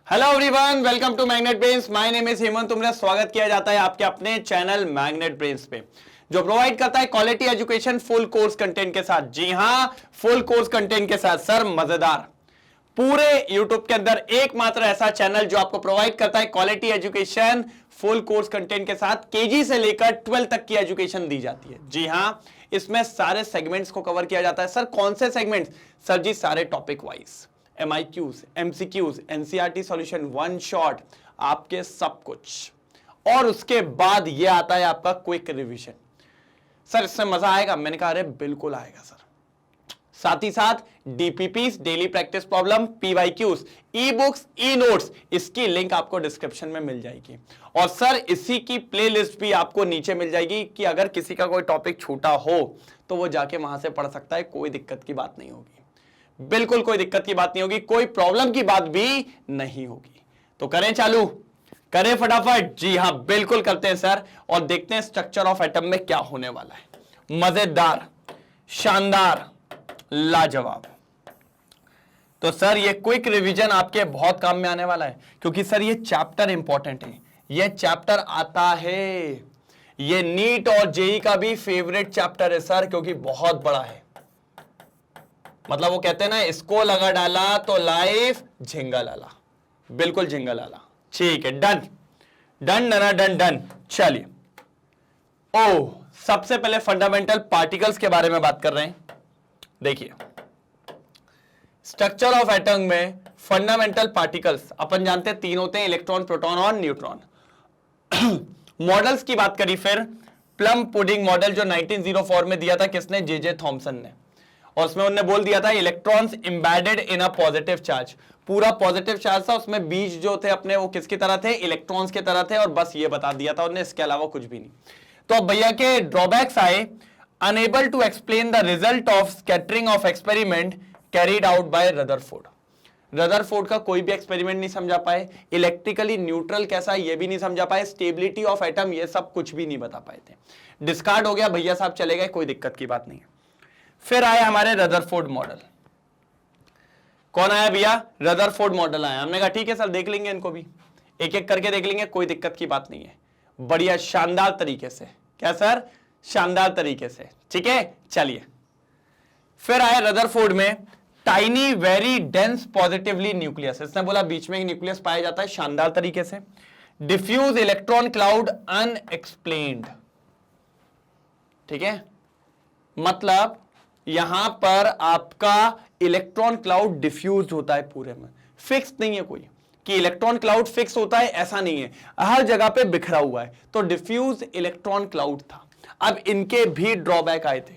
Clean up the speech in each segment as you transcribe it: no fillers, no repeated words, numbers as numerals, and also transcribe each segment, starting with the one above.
Hello everyone, welcome to Magnet Brains. My name is Hemant. तुमने स्वागत किया जाता है आपके अपने चैनल मैग्नेट ब्रेन्स पे, जो प्रोवाइड करता है quality education full course content के साथ। जी हां, फुल कोर्स कंटेंट के साथ सर, मजेदार। पूरे यूट्यूब के अंदर एकमात्र ऐसा चैनल जो आपको प्रोवाइड करता है quality education full course content के साथ। केजी से लेकर 12 तक की एजुकेशन दी जाती है। जी हां, इसमें सारे सेगमेंट्स को कवर किया जाता है। सर कौन से सेगमेंट्स? सर जी सारे topic wise, MIQs, MCQs, NCERT solution, one shot, आपके सब कुछ। और उसके बाद ये आता है आपका क्विक रिवीजन। सर इससे मजा आएगा? मैंने कहा अरे बिल्कुल आएगा सर। साथ ही साथ DPPs, daily practice problem, PYQs, e books, e notes, इसकी लिंक आपको डिस्क्रिप्शन में मिल जाएगी। और सर इसी की प्लेलिस्ट भी आपको नीचे मिल जाएगी कि अगर किसी का कोई टॉपिक छूटा हो तो वो जाके वहां से पढ़ सकता है। कोई दिक्कत की बात नहीं होगी, बिल्कुल कोई दिक्कत की बात नहीं होगी, कोई प्रॉब्लम की बात भी नहीं होगी। तो करें चालू, करें फटाफट। जी हां बिल्कुल करते हैं सर, और देखते हैं स्ट्रक्चर ऑफ एटम में क्या होने वाला है। मजेदार, शानदार, लाजवाब। तो सर ये क्विक रिवीजन आपके बहुत काम में आने वाला है, क्योंकि सर ये चैप्टर इंपॉर्टेंट है। ये चैप्टर आता है, ये नीट और जेई का भी फेवरेट चैप्टर है सर, क्योंकि बहुत बड़ा है। मतलब वो कहते हैं ना, इसको लगा डाला तो लाइफ झिंगा लाला, बिल्कुल झिंगा लाला। ठीक है, done done done done done. चलिए, ओ सबसे पहले फंडामेंटल पार्टिकल्स के बारे में बात कर रहे हैं। देखिए, स्ट्रक्चर ऑफ एटम में फंडामेंटल पार्टिकल्स अपन जानते हैं तीन होते हैं, इलेक्ट्रॉन, प्रोटॉन और न्यूट्रॉन। मॉडल्स की बात करी फिर, प्लम पुडिंग मॉडल जो 1904 में दिया था, किसने? जे थॉमसन ने। और उसमें उन्होंने बोल दिया था electrons embedded in a positive charge. पूरा पॉजिटिव चार्ज था, उसमें बीज जो थे अपने वो किसकी तरह थे? इलेक्ट्रॉन्स की तरह थे। और बस ये बता दिया था उन्होंने, इसके अलावा कुछ भी नहीं। तो अब भैया के ड्रॉबैक्स आए। Unable to explain the result of scattering of experiment carried out by Rutherford. Rutherford का कोई भी एक्सपेरिमेंट नहीं समझा पाए। इलेक्ट्रिकली न्यूट्रल कैसा है ये भी नहीं समझा पाए। स्टेबिलिटी ऑफ एटम ये सब कुछ भी नहीं बता पाए थे। डिस्कार्ड हो गया, भैया साहब चले गए, कोई दिक्कत की बात नहीं है। फिर आए हमारे रदरफोर्ड मॉडल। कौन आया भैया? रदरफोर्ड मॉडल आया। हमने कहा ठीक है सर, देख लेंगे इनको भी, एक एक करके देख लेंगे, कोई दिक्कत की बात नहीं है। बढ़िया शानदार तरीके से। क्या सर? शानदार तरीके से। ठीक है, चलिए। फिर आया रदरफोर्ड में tiny very dense positively nucleus. इसने बोला बीच में ही न्यूक्लियस पाया जाता है, शानदार तरीके से। Diffuse electron cloud unexplained. ठीक है, मतलब यहां पर आपका इलेक्ट्रॉन क्लाउड डिफ्यूज होता है पूरे में, फिक्स नहीं है कोई कि इलेक्ट्रॉन क्लाउड फिक्स होता है, ऐसा नहीं है, हर जगह पे बिखरा हुआ है। तो डिफ्यूज इलेक्ट्रॉन क्लाउड था। अब इनके भी ड्रॉबैक आए थे,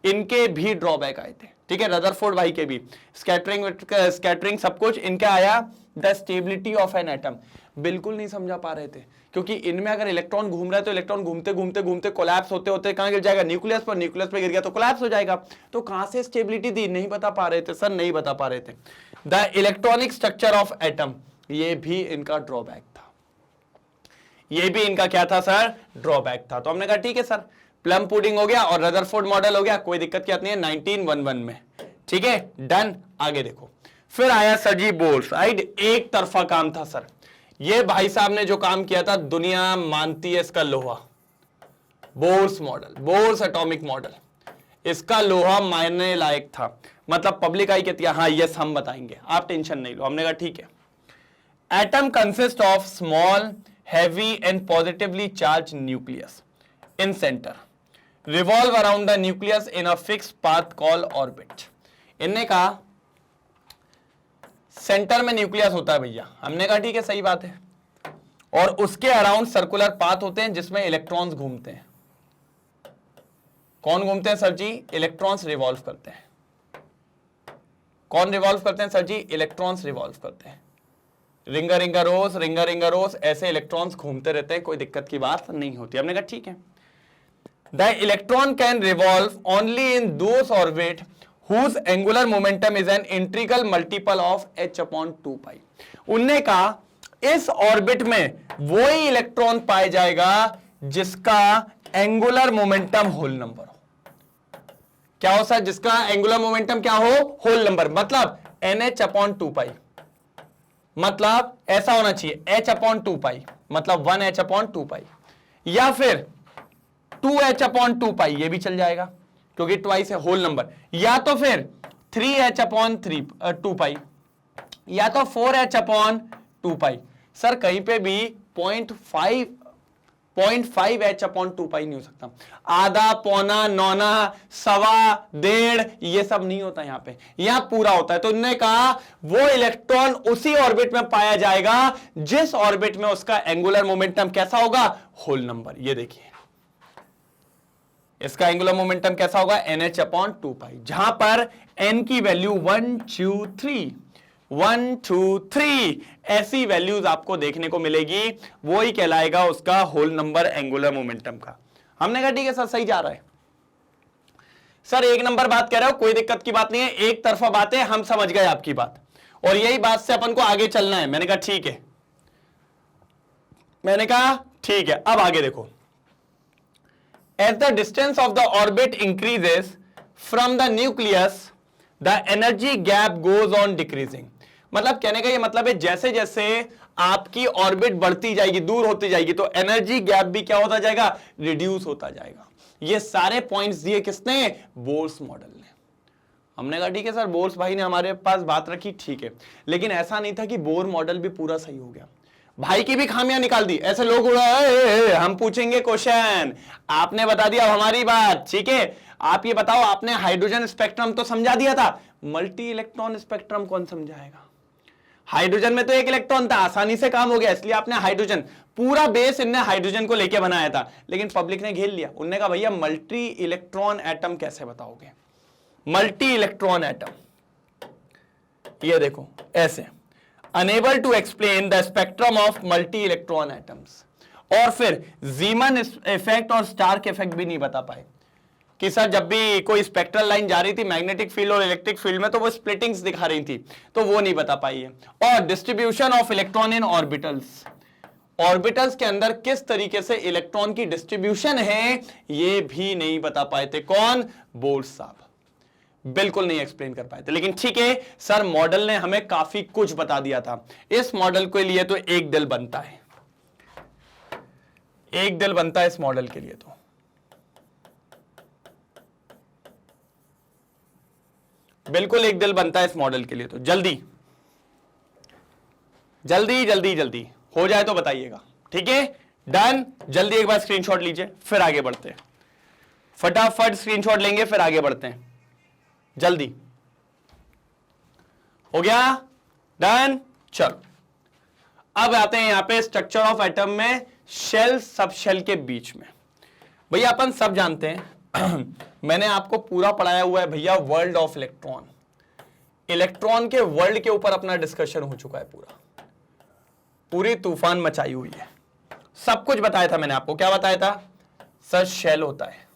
इनके भी ड्रॉबैक आए थे। ठीक है, रदरफोर्ड भाई के भी स्कैटरिंग सब कुछ इनका आया। The stability of an atom बिल्कुल नहीं समझा पा रहे थे, क्योंकि इनमें अगर इलेक्ट्रॉन घूम रहा है तो इलेक्ट्रॉन घूमते घूमते घूमते कोलैप्स होते होते कहां गिर जाएगा? न्यूक्लियस पर। न्यूक्लियस पर गिर गया तो कोलैप्स हो जाएगा। तो कहां से स्टेबिलिटी दी? नहीं बता पा रहे थे सर, नहीं बता पा रहे थे। The electronic structure of atom, ये भी इनका ड्रॉबैक था। ये भी इनका क्या था सर? ड्रॉबैक था। तो हमने कहा ठीक है सर, प्लम पुडिंग हो गया और रदरफोर्ड मॉडल हो गया, कोई दिक्कत की बात नहीं है, 1911 में। ठीक है, डन। आगे देखो, फिर आया सर जी बोर्स। एक तरफा काम था सर। ये भाई साहब ने जो काम किया था, दुनिया मानती है इसका लोहा। Bohr's model, Bohr's atomic model, इसका लोहा मायने लायक था। मतलब पब्लिक आई कहती है हाँ यस हम बताएंगे, आप टेंशन नहीं लो। हमने कहा ठीक है। Atom consist of small heavy and positively charge nucleus in centre, revolve around the nucleus in a fix path call orbit. इनने कहा सेंटर में न्यूक्लियस होता है भैया। हमने कहा ठीक है, सही बात है। और उसके अराउंड सर्कुलर पाथ होते हैं जिसमें इलेक्ट्रॉन्स घूमते हैं। कौन घूमते हैं सर जी? इलेक्ट्रॉन्स रिवॉल्व करते हैं। कौन रिवॉल्व करते हैं सर जी? इलेक्ट्रॉन्स रिवॉल्व करते हैं। रिंगा रिंगा रोज, रिंगा रिंगा रोज, ऐसे इलेक्ट्रॉन्स घूमते रहते हैं, कोई दिक्कत की बात नहीं होती। हमने कहा ठीक है। The electron can revolve only in those orbit whose angular momentum is an integral multiple of h/2 pi। उनने कहा इस ऑर्बिट में वही इलेक्ट्रॉन पाया जाएगा जिसका एंगुलर मोमेंटम होल नंबर हो। क्या हो सर? जिसका एंगुलर मोमेंटम क्या हो? Whole number. मतलब NH/2 पाई। मतलब ऐसा होना चाहिए h/2 पाई, मतलब 1h/2 पाई, या फिर 2h/2 पाई, ये भी चल जाएगा क्योंकि ट्वाइस है होल नंबर, या तो फिर 3h/2 पाई, या तो 4h/2 पाई। सर कहीं पे भी 0.5h/2 पाई नहीं हो सकता, आधा, पौना, नौना, सवा, डेढ़, ये सब नहीं होता यहां पे, यहां पूरा होता है। तो उन्होंने कहा वो इलेक्ट्रॉन उसी ऑर्बिट में पाया जाएगा जिस ऑर्बिट में उसका एंगुलर मोमेंटम कैसा होगा, होल नंबर। ये देखिए इसका एंगुलर मोमेंटम कैसा होगा, nh/2 पाई, जहां पर n की वैल्यू 1 2 3 ऐसी वैल्यूज आपको देखने को मिलेगी, वो ही कहलाएगा उसका होल नंबर एंगुलर मोमेंटम का। हमने कहा ठीक है सर, सही जा रहा है। सर एक नंबर बात कह रहे हो, कोई दिक्कत की बात नहीं है, एक तरफा बात है, हम समझ गए आपकी बात, और यही बात से अपन को आगे चलना है। मैंने कहा ठीक है, मैंने कहा ठीक है। अब आगे देखो, as the distance of the orbit increases from the nucleus the energy gap goes on decreasing। मतलब कहने का ये मतलब है जैसे जैसे आपकी ऑर्बिट बढ़ती जाएगी, दूर होती जाएगी, तो एनर्जी गैप भी क्या होता जाएगा, रिड्यूस होता जाएगा। ये सारे पॉइंट्स दिए किसने, बोर्स मॉडल ने। हमने कहा ठीक है सर, बोर्स भाई ने हमारे पास बात रखी, ठीक है, लेकिन ऐसा नहीं था कि बोर मॉडल भी पूरा सही हो गया, भाई की भी खामियां निकाल दी। ऐसे लोग हम पूछेंगे क्वेश्चन, आपने बता दिया हमारी बात, ठीक है। आप ये बताओ, आपने हाइड्रोजन स्पेक्ट्रम तो समझा दिया था, मल्टी इलेक्ट्रॉन स्पेक्ट्रम कौन समझाएगा। हाइड्रोजन में तो एक इलेक्ट्रॉन था, आसानी से काम हो गया, इसलिए आपने हाइड्रोजन, पूरा बेस इनने हाइड्रोजन को लेके बनाया था, लेकिन पब्लिक ने घेर लिया। उन्होंने कहा भैया मल्टी इलेक्ट्रॉन एटम कैसे बताओगे, मल्टी इलेक्ट्रॉन एटम, ये देखो ऐसे, unable to explain the spectrum of multi electron atoms। और फिर जीमन इफेक्ट और स्टार्क इफेक्ट भी नहीं बता पाए कि सर जब भी कोई स्पेक्ट्रल लाइन जा रही थी मैग्नेटिक फील्ड और इलेक्ट्रिक फील्ड में, तो वो स्प्लिटिंग्स दिखा रही थी, तो वो नहीं बता पाई है। और distribution of electron in orbitals, orbitals के अंदर किस तरीके से इलेक्ट्रॉन की डिस्ट्रीब्यूशन है, ये भी नहीं बता पाए थे। कौन, बोर्स साहब, बिल्कुल नहीं एक्सप्लेन कर पाए थे। लेकिन ठीक है सर, मॉडल ने हमें काफी कुछ बता दिया था। इस मॉडल के लिए तो एक दिल बनता है, एक दिल बनता है इस मॉडल के लिए, तो बिल्कुल एक दिल बनता है इस मॉडल के लिए। तो जल्दी जल्दी जल्दी जल्दी हो जाए तो बताइएगा, ठीक है। डन, जल्दी एक बार स्क्रीनशॉट लीजिए, फिर आगे बढ़ते हैं। फटाफट स्क्रीनशॉट लेंगे, फिर आगे बढ़ते हैं, जल्दी। हो गया, डन। चलो अब आते हैं यहां पे स्ट्रक्चर ऑफ एटम में शेल सब शेल के बीच में। भैया अपन सब जानते हैं मैंने आपको पूरा पढ़ाया हुआ है भैया, वर्ल्ड ऑफ इलेक्ट्रॉन, इलेक्ट्रॉन के वर्ल्ड के ऊपर अपना डिस्कशन हो चुका है पूरा, पूरी तूफान मचाई हुई है, सब कुछ बताया था मैंने आपको। क्या बताया था, सर शेल होता है,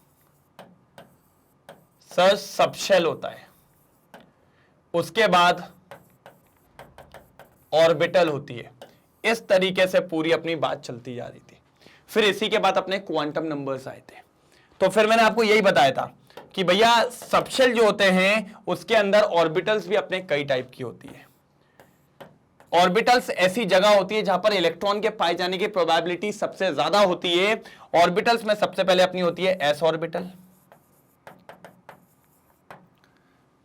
सर सब शेल होता है, उसके बाद ऑर्बिटल होती है, इस तरीके से पूरी अपनी बात चलती जा रही थी। फिर इसी के बाद अपने क्वांटम नंबर्स आए थे, तो फिर मैंने आपको यही बताया था कि भैया सबशेल जो होते हैं उसके अंदर ऑर्बिटल्स भी अपने कई टाइप की होती है। ऑर्बिटल्स ऐसी जगह होती है जहां पर इलेक्ट्रॉन के पाए जाने की प्रोबेबिलिटी सबसे ज्यादा होती है। ऑर्बिटल्स में सबसे पहले अपनी होती है एस ऑर्बिटल,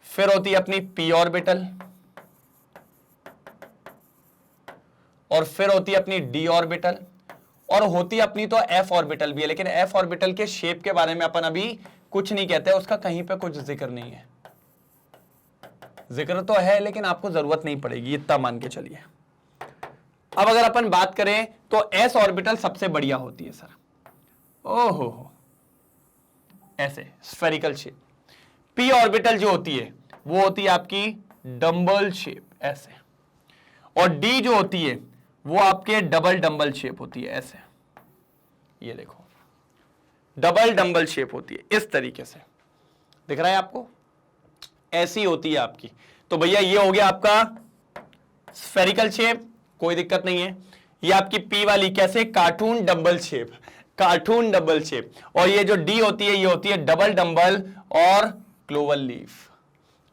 फिर होती है अपनी पी ऑर्बिटल, और फिर होती है अपनी डी ऑर्बिटल, और होती है अपनी तो एफ ऑर्बिटल भी है। लेकिन एफ ऑर्बिटल के शेप के बारे में अपन अभी कुछ नहीं कहते, उसका कहीं पे कुछ जिक्र नहीं है। जिक्र तो है लेकिन आपको जरूरत नहीं पड़ेगी, इतना मान के चलिए। अब अगर अपन बात करें तो एस ऑर्बिटल सबसे बढ़िया होती है सर, ओहो ऐसे स्फेरिकल शेप। पी ऑर्बिटल जो होती है वो होती है आपकी डंबल शेप ऐसे, और डी जो होती है वो आपके डबल डंबल शेप होती है ऐसे, ये देखो डबल डंबल शेप होती है इस तरीके से, दिख रहा है आपको, ऐसी होती है आपकी। तो भैया ये हो गया आपका स्फेरिकल शेप, कोई दिक्कत नहीं है। ये आपकी पी वाली कैसे, cartoon dumbbell shape, cartoon double shape. और ये जो डी होती है ये होती है डबल डंबल और क्लोवल लीफ,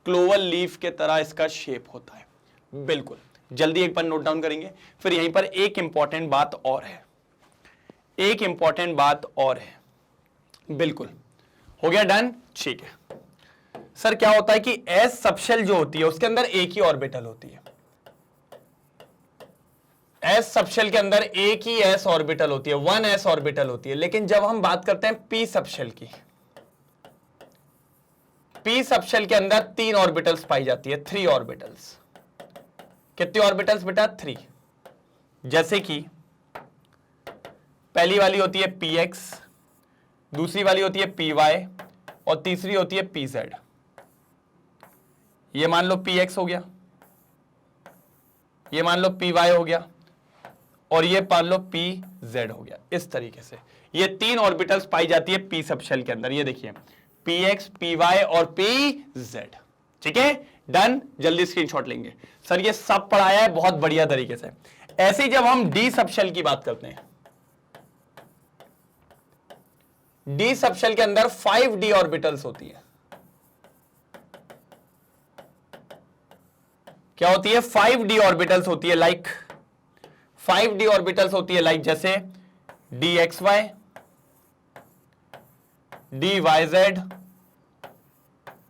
क्लोवल लीफ के तरह इसका शेप होता है, बिल्कुल जल्दी एक बार नोट डाउन करेंगे। फिर यहीं पर एक इंपॉर्टेंट बात और है, एक इंपॉर्टेंट बात और है। बिल्कुल हो गया, डन, ठीक है। सर क्या होता है कि एस सबशेल जो होती है उसके अंदर एक ही ऑर्बिटल होती है, एस सबशेल के अंदर एक ही एस ऑर्बिटल होती है, 1s ऑर्बिटल होती है। लेकिन जब हम बात करते हैं पी सबशेल की, पी सबशेल के अंदर 3 ऑर्बिटल्स पाई जाती है, 3 ऑर्बिटल्स। कितने ऑर्बिटल्स बेटा? 3। जैसे कि पहली वाली होती है px, दूसरी वाली होती है py और तीसरी होती है pz। ये मान लो px हो गया, ये मान लो py हो गया और ये मान लो pz हो गया। इस तरीके से ये 3 ऑर्बिटल्स पाई जाती है p सबशेल के अंदर। ये देखिए px, py और pz। ठीक है, डन। जल्दी स्क्रीनशॉट लेंगे। सर ये सब पढ़ाया है बहुत बढ़िया तरीके से। ऐसे ही जब हम डी सबशेल की बात करते हैं, डी सबशेल के अंदर 5d ऑर्बिटल्स होती है। क्या होती है? 5d ऑर्बिटल्स होती है। लाइक 5d ऑर्बिटल्स होती है लाइक जैसे dxy, dyz,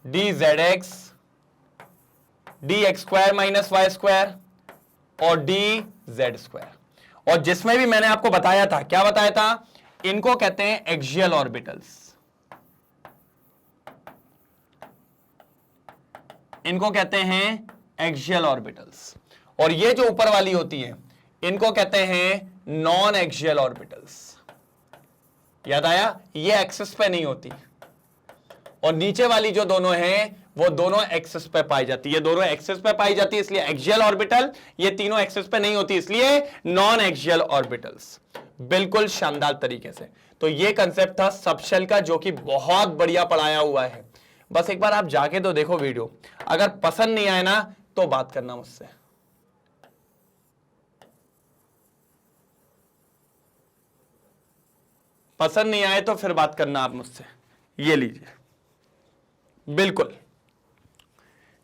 dzx, dx square minus Y square और dz स्क्वायर। और जिसमें भी मैंने आपको बताया था, क्या बताया था? इनको कहते हैं एक्सियल ऑर्बिटल्स, इनको कहते हैं एक्सियल ऑर्बिटल्स। और ये जो ऊपर वाली होती है इनको कहते हैं नॉन एक्सियल ऑर्बिटल्स। याद आया? ये एक्सिस पे नहीं होती। और नीचे वाली जो दोनों हैं वो दोनों एक्सिस पे पाई जाती है, ये दोनों एक्सिस पे पाई जाती है इसलिए एक्सियल ऑर्बिटल। ये तीनों एक्सिस पे नहीं होती इसलिए नॉन एक्सियल ऑर्बिटल्स। बिल्कुल शानदार तरीके से। तो ये कंसेप्ट था सबशेल का, जो कि बहुत बढ़िया पढ़ाया हुआ है। बस एक बार आप जाके तो देखो वीडियो, अगर पसंद नहीं आए ना तो बात करना मुझसे। पसंद नहीं आए तो फिर बात करना आप मुझसे। ये लीजिए, बिल्कुल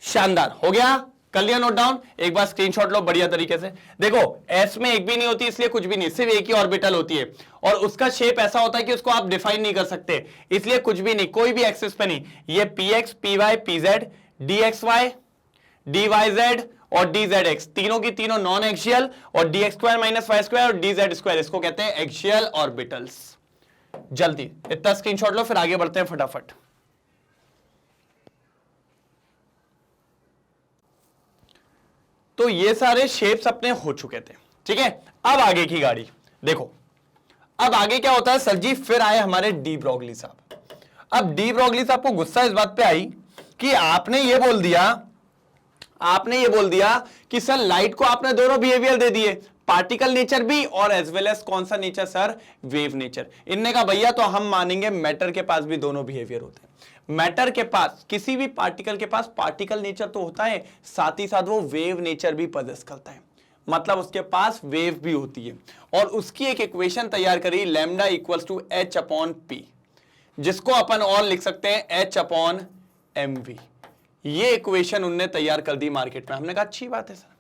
शानदार। हो गया? कर लिया नोट डाउन? एक बार स्क्रीनशॉट लो बढ़िया तरीके से। देखो एस में एक भी नहीं होती इसलिए कुछ भी नहीं, सिर्फ एक ही ऑर्बिटल होती है और उसका शेप ऐसा होता है कि उसको आप डिफाइन नहीं कर सकते, इसलिए कुछ भी नहीं, कोई भी एक्सिस पे नहीं। ये px, py, pz, dxy, dyz और dzx तीनों की तीनों नॉन एक्सियल, और dx square minus Y square और dz स्क्वायर, इसको कहते हैं एक्सियल ऑर्बिटल्स। जल्दी इतना स्क्रीनशॉट लो, फिर आगे बढ़ते हैं फटाफट। तो ये सारे शेप्स अपने हो चुके थे, ठीक है। अब आगे की गाड़ी देखो। अब आगे क्या होता है सर जी? फिर आए हमारे डी ब्रॉगली साहब। अब डी ब्रॉगली साहब को गुस्सा इस बात पे आई कि आपने ये बोल दिया कि सर लाइट को आपने दोनों बिहेवियर दे दिए, पार्टिकल नेचर भी और एज वेल एज कौन सा नेचर सर? Wave nature. इनने कहा भैया तो हम मानेंगे मैटर के पास भी दोनों बिहेवियर होते हैं। मैटर के पास, किसी भी पार्टिकल के पास पार्टिकल नेचर तो होता है, साथ ही साथ वो वेव नेचर भी पजेस करता है, मतलब उसके पास वेव भी होती है। और उसकी एक इक्वेशन तैयार करी, lambda equals to H upon P, जिसको अपन और लिख सकते हैं एच अपॉन एम वी। ये इक्वेशन उनने तैयार कर दी मार्केट में। हमने कहा अच्छी बात है सर,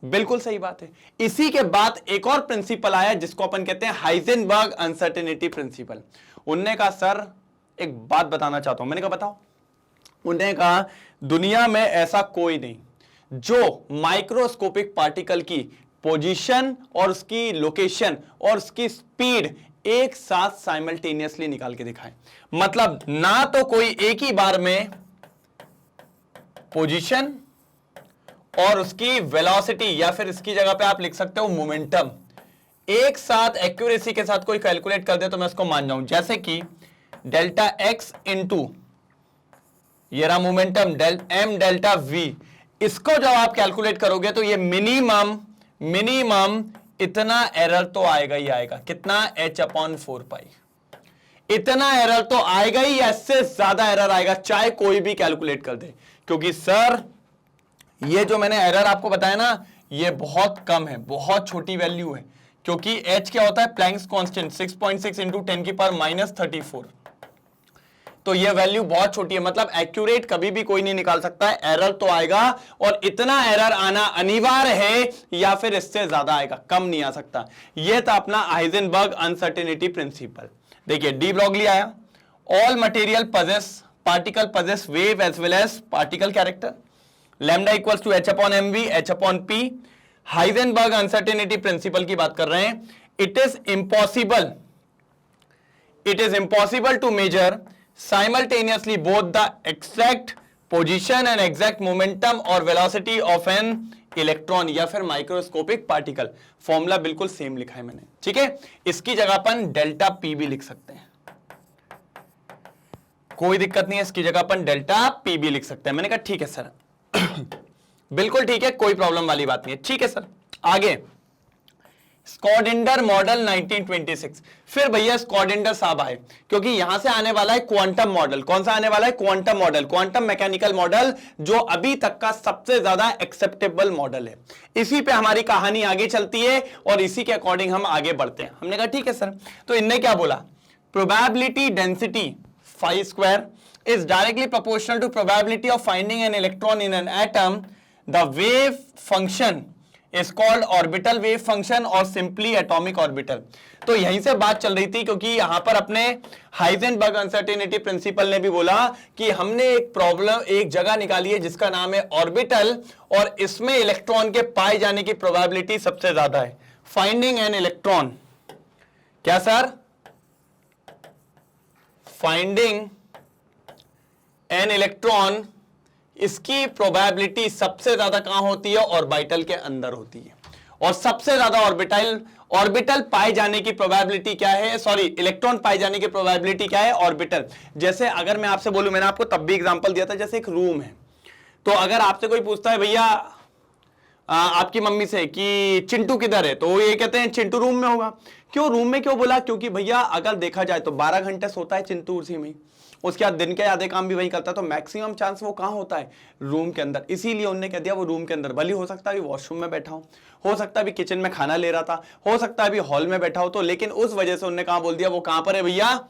बिल्कुल सही बात है। इसी के बाद एक और प्रिंसिपल आया जिसको अपन कहते हैं हाइजेनबर्ग अनसर्टेनिटी प्रिंसिपल। उनने कहा सर एक बात बताना चाहता हूं। मैंने कहा बताओ। उन्होंने कहा दुनिया में ऐसा कोई नहीं जो माइक्रोस्कोपिक पार्टिकल की पोजीशन और उसकी लोकेशन और उसकी स्पीड एक साथ साइमल्टेनियसली निकाल के दिखाए। मतलब ना तो कोई एक ही बार में पोजीशन और उसकी वेलोसिटी, या फिर इसकी जगह पे आप लिख सकते हो मोमेंटम, एक साथ एक्यूरेसी के साथ कोई कैलकुलेट कर दे तो मैं उसको मान जाऊं। जैसे कि डेल्टा एक्स इंटू ये रहा मोमेंटम एम डेल्टा वी, इसको जब आप कैलकुलेट करोगे तो ये मिनिमम इतना एरर तो आएगा ही आएगा। कितना? h अपॉन 4 पाई। इतना एरर तो आएगा ही, या इससे ज्यादा एरर आएगा चाहे कोई भी कैलकुलेट कर दे। क्योंकि सर ये जो मैंने एरर आपको बताया ना, ये बहुत कम है, बहुत छोटी वैल्यू है। क्योंकि h क्या होता है? प्लैंक्स कांस्टेंट 6.6 इंटू 10 की पावर -34। तो ये वैल्यू बहुत छोटी है, मतलब एक्यूरेट कभी भी कोई नहीं निकाल सकता है, एरर तो आएगा और इतना एरर आना अनिवार्य है या फिर इससे ज्यादा आएगा, कम नहीं आ सकता। ये था अपना हाइजेनबर्ग अनसर्टेनिटी प्रिंसिपल। देखिए डी ब्रॉगली आया, all material possess particle possess wave as well as particle character, lambda equals to H upon M V H upon P. Heisenberg uncertainty principle की बात कर रहे हैं। It is impossible to measure simultaneously both the exact position and exact momentum or velocity of an electron या फिर microscopic particle. Formula बिल्कुल same लिखा है मैंने, ठीक है। इसकी जगह अपन डेल्टा पी भी लिख सकते हैं, कोई दिक्कत नहीं है, इसकी जगह अपन डेल्टा पी भी लिख सकते हैं। मैंने कहा ठीक है सर बिल्कुल ठीक है, कोई प्रॉब्लम वाली बात नहीं है, ठीक है सर। आगे स्कॉडेंडर मॉडल 1926। फिर भैया स्कॉडेंडर साहब आए, क्योंकि यहां से आने वाला है क्वांटम मॉडल। कौन सा आने वाला है? Quantum model, quantum mechanical model, जो अभी तक का सबसे ज्यादा एक्सेप्टेबल मॉडल है। इसी पे हमारी कहानी आगे चलती है और इसी के अकॉर्डिंग हम आगे बढ़ते हैं। हमने कहा ठीक है सर। तो इनने क्या बोला? Probability density phi square is directly proportional to probability of finding an electron in an atom. The wave function is called orbital wave function or simply atomic orbital. तो यहीं से बात चल रही थी, क्योंकि यहां पर अपने हाइजेनबर्ग अनसर्टेनिटी प्रिंसिपल ने भी बोला कि हमने एक प्रॉब्लम, एक जगह निकाली है जिसका नाम है ऑर्बिटल, और इसमें इलेक्ट्रॉन के पाए जाने की प्रोबेबिलिटी सबसे ज्यादा है। फाइंडिंग एन इलेक्ट्रॉन, क्या सर? फाइंडिंग एन इलेक्ट्रॉन, इसकी प्रोबेबिलिटी सबसे ज्यादा कहां होती है? ऑर्बिटल के अंदर होती है। और सबसे ज्यादा ऑर्बिटल पाए जाने की प्रोबेबिलिटी क्या है? सॉरी, इलेक्ट्रॉन पाए जाने की प्रोबेबिलिटी क्या है? ऑर्बिटल। जैसे अगर मैं आपसे बोलूं, मैंने आपको तब भी एग्जांपल दिया था, जैसे एक रूम है, तो अगर आपसे कोई पूछता है भैया आपकी मम्मी से कि चिंटू किधर है, तो वो ये कहते हैं चिंटू रूम में होगा। क्यों रूम में क्यों बोला? क्योंकि भैया अगर देखा जाए तो 12 घंटे सोता है चिंटू उसी में, उसके बाद दिन के आधे काम भी वही करता है, तो मैक्सिमम चांस वो कहां होता है? रूम के अंदर। इसीलिए उन्होंने कह दिया वो रूम के अंदर। भले हो सकता है वॉशरूम में बैठा हो सकता है किचन में खाना ले रहा था, हो सकता है हॉल में बैठा हो, तो लेकिन उस वजह से उन्होंने कहां बोल दिया? वो कहां पर है भैया?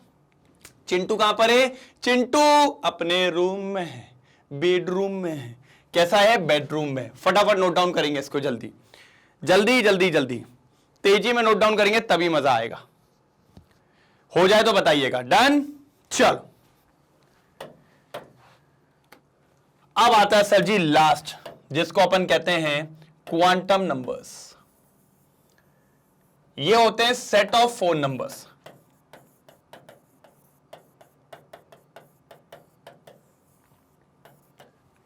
चिंटू कहां पर है? चिंटू अपने रूम में है, बेडरूम में है। कैसा है? बेडरूम में। फटाफट नोट डाउन करेंगे इसको, जल्दी जल्दी जल्दी जल्दी, तेजी में नोट डाउन करेंगे तभी मजा आएगा। हो जाए तो बताइएगा। डन? चलो अब आता है सर जी लास्ट, जिसको अपन कहते हैं क्वांटम नंबर्स। ये होते हैं सेट ऑफ 4 नंबर्स।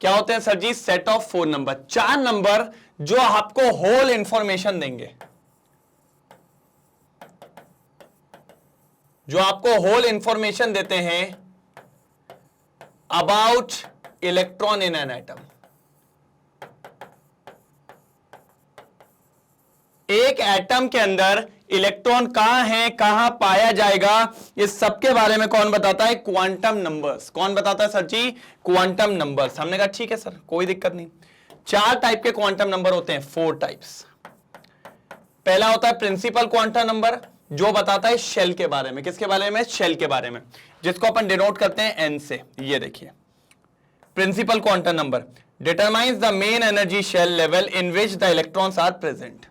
क्या होते हैं सर जी? सेट ऑफ 4 नंबर, 4 नंबर जो आपको होल इंफॉर्मेशन देंगे, जो आपको होल इंफॉर्मेशन देते हैं about electron in an atom. एक एटम के अंदर इलेक्ट्रॉन कहां है, कहां पाया जाएगा, इस सब के बारे में कौन बताता है? Quantum numbers. कौन बताता है सर जी? Quantum numbers. हमने कहा ठीक है सर, कोई दिक्कत नहीं। 4 टाइप के क्वांटम नंबर होते हैं, 4 टाइप्स। पहला होता है प्रिंसिपल क्वांटम नंबर, जो बताता है शेल के बारे में। किसके बारे में? शेल के बारे में, जिसको अपन डिनोट करते हैं एन से। ये देखिए, principal quantum number determines the main energy shell level in which the electrons are present.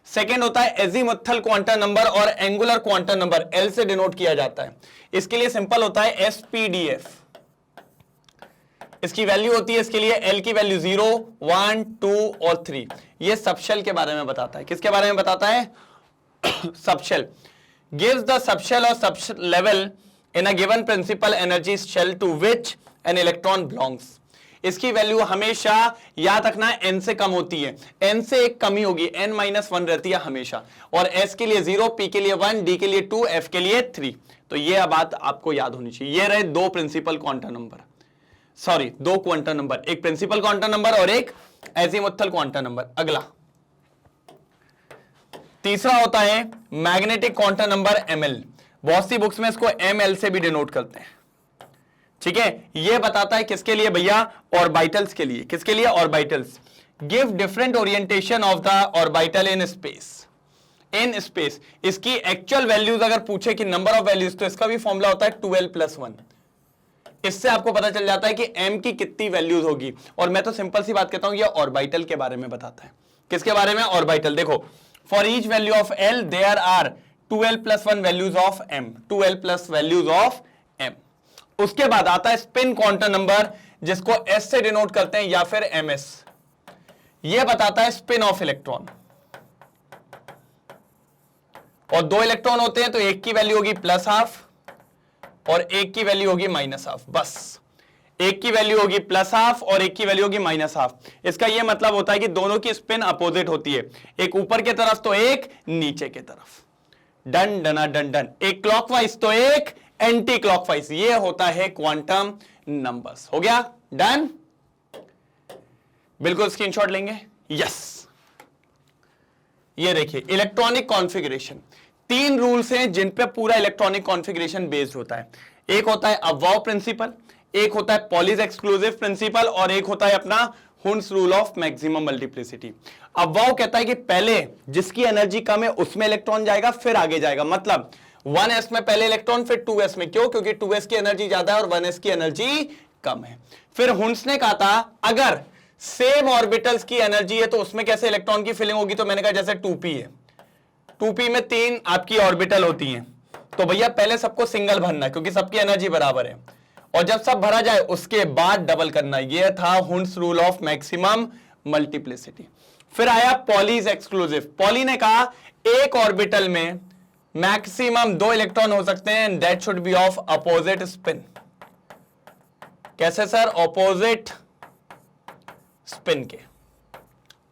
Second होता है एजीमुथल क्वांटम नंबर और एंगुलर क्वांटम नंबर, एल से डिनोट किया जाता है। इसके लिए सिंपल होता है एसपीडीएफ। इसकी वैल्यू होती है, इसके लिए एल की वैल्यू 0, 1, 2 और 3। ये सबशेल के बारे में बताता है। किसके बारे में बताता है? सबशेल। गिव्स द सबशेल और subshell level in a given principal energy shell to which an electron belongs. इसकी वैल्यू हमेशा याद रखना n से कम होती है, n से एक कमी होगी, n-1 रहती है हमेशा। और s के लिए 0, p के लिए 1, d के लिए 2, f के लिए 3। तो ये बात आपको याद होनी चाहिए। ये रहे 2 principal quantum number, sorry 2 quantum number, एक प्रिंसिपल क्वांटम नंबर और एक एजीमुथल क्वांटम नंबर। अगला तीसरा होता है मैग्नेटिक क्वांटम नंबर ml। बहुत सी बुक्स में इसको ml से भी डिनोट करते हैं, ठीक है। ये बताता है किसके लिए भैया? ऑर्बिटल्स के लिए। किसके लिए? Orbitals. Give different orientation of the orbital in space. In space इसकी एक्चुअल वैल्यूज अगर पूछे कि नंबर ऑफ वैल्यूज, तो इसका भी फॉर्मूला होता है 12+1। इससे आपको पता चल जाता है कि m की कितनी वैल्यूज होगी। और मैं तो सिंपल सी बात कहता हूं, ये ऑर्बिटल के बारे में बताता है। किसके बारे में? ऑर्बिटल। देखो, for each value of l there are 2l + 1 values of m, 2l + values of m। उसके बाद आता है स्पिन क्वांटम नंबर, जिसको s से डिनोट करते हैं या फिर ms। यह बताता है स्पिन ऑफ इलेक्ट्रॉन। और 2 इलेक्ट्रॉन होते हैं तो एक की वैल्यू होगी +½ और एक की वैल्यू होगी -½ बस। एक की वैल्यू होगी +½ और एक की वैल्यू होगी -½ इसका यह मतलब होता है कि दोनों की स्पिन अपोजिट होती है, एक ऊपर की तरफ तो एक नीचे की तरफ। डन डना डन डन। एक क्लॉकवाइज तो एक एंटी क्लॉकवाइज। ये होता है क्वांटम नंबर्स। हो गया? डन। बिल्कुल स्क्रीनशॉट लेंगे। यस, ये देखिए इलेक्ट्रॉनिक कॉन्फ़िगरेशन। 3 रूल्स हैं जिन पे पूरा इलेक्ट्रॉनिक कॉन्फ़िगरेशन बेस्ड होता है। एक होता है अबॉव प्रिंसिपल, एक होता है पॉलीज एक्सक्लूसिव प्रिंसिपल, और एक होता है अपना Hund's rule of maximum multiplicity. Above कहता है कि पहले जिसकी एनर्जी कम है उसमें इलेक्ट्रॉन जाएगा, फिर आगे जाएगा। मतलब 1s में पहले इलेक्ट्रॉन, फिर 2s में। क्यों? क्योंकि 2s की एनर्जी ज्यादा है और 1s की एनर्जी कम है। फिर हुन्स ने कहा था अगर सेम ऑर्बिटल्स की एनर्जी है तो उसमें कैसे इलेक्ट्रॉन की फिलिंग होगी? तो मैंने कहा जैसे 2p है, 2p में 3 आपकी ऑर्बिटल होती हैं, तो भैया पहले सबको सिंगल भरना क्योंकि सबकी एनर्जी बराबर है, और जब सब भरा जाए उसके बाद डबल करना। यह था Hund's rule of maximum multiplicity. फिर आया पॉलीज एक्सक्लूसिव। पॉली ने कहा एक ऑर्बिटल में मैक्सिमम 2 इलेक्ट्रॉन हो सकते हैं, and that should be of opposite spin. कैसे सर? ऑपोजिट स्पिन के।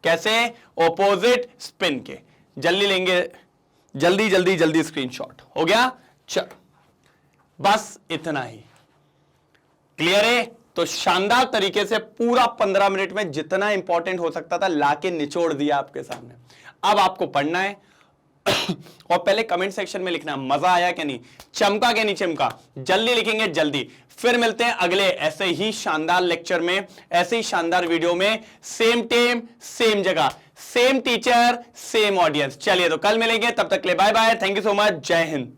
कैसे? ऑपोजिट स्पिन के। जल्दी लेंगे, जल्दी जल्दी जल्दी स्क्रीनशॉट। हो गया? चल, बस इतना ही। क्लियर है? तो शानदार तरीके से पूरा 15 मिनट में जितना इंपॉर्टेंट हो सकता था लाके निचोड़ दिया आपके सामने। अब आपको पढ़ना है और पहले कमेंट सेक्शन में लिखना मजा आया कि नहीं, चमका कि नहीं चमका। जल्दी लिखेंगे जल्दी। फिर मिलते हैं अगले ऐसे ही शानदार लेक्चर में, ऐसे ही शानदार वीडियो में, सेम टाइम सेम जगह, सेम टीचर सेम ऑडियंस। चलिए तो कल मिलेंगे, तब तक के लिए bye bye. Thank you so much. Jai Hind.